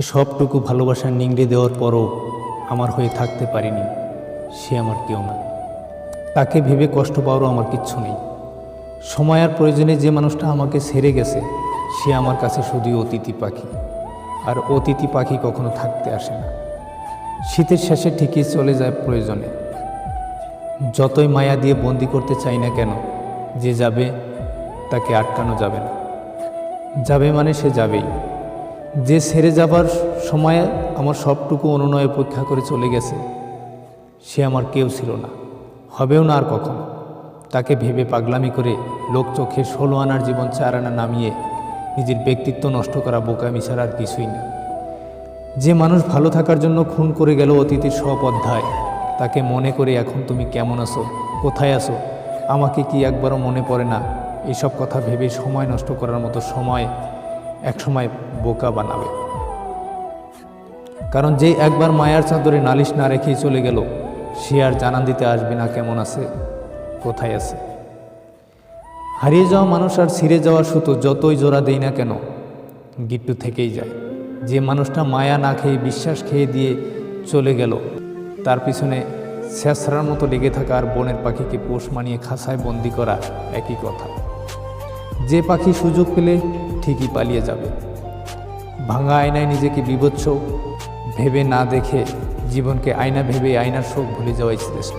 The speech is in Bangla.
সবটুকু ভালোবাসা নিংড়ে দেওয়ার পরও আমার হয়ে থাকতে পারিনি, সে আমার কেউ না। তাকে ভেবে কষ্ট পাওয়ারও আমার কিচ্ছু নেই। সময় আর প্রয়োজনে যে মানুষটা আমাকে ছেড়ে গেছে, সে আমার কাছে শুধুই অতিথি পাখি। আর অতিথি পাখি কখনো থাকতে আসে না, শীতের শেষে ঠিকই চলে যায় প্রয়োজনে। যতই মায়া দিয়ে বন্দি করতে চাই না কেন, যে যাবে তাকে আটকানো যাবে না। যাবে মানে সে যাবেই। যে ছেড়ে যাবার সময় আমার সবটুকু অনুনয় উপেক্ষা করে চলে গেছে, সে আমার কেউ ছিল না, হবেও না আর কখনো। তাকে ভেবে পাগলামি করে লোক চোখে 16 আনার জীবন 4 আনা নামিয়ে নিজের ব্যক্তিত্ব নষ্ট করা বোকামি ছাড়া আর কিছুই না। যে মানুষ ভালো থাকার জন্য খুন করে গেল অতীতের সব অধ্যায়, তাকে মনে করে এখন তুমি কেমন আছো, কোথায় আছো, আমাকে কি একবারও মনে পড়ে না? এসব কথা ভেবে সময় নষ্ট করার মতো সময় একসময় বোকা বানাবে। কারণ যে একবার মায়ার চাদরে নালিশ না রেখেই চলে গেল, সে আর জানান দিতে আসবে না কেমন আছে, কোথায় আছে। হারিয়ে যাওয়া মানুষ আর ছিঁড়ে যাওয়া সুতো যতই জোড়া দেই না কেন, গিট্টু থেকেই যায়। যে মানুষটা মায়া না খেয়ে বিশ্বাস খেয়ে দিয়ে চলে গেল, তার পিছনে ছেঁচড়ার মতো লেগে থাকা আর বনের পাখিকে পোষ মানিয়ে খাঁচায় বন্দি করা একই কথা। যে পাখি সুযোগ পেলে ঠিকই পালিয়ে যাবে। ভাঙা আয়নায় নিজেকে বিভৎস ভেবে না দেখে জীবনকে আয়না ভেবে আয়নার শোক ভুলে যাওয়াই শ্রেষ্ঠ।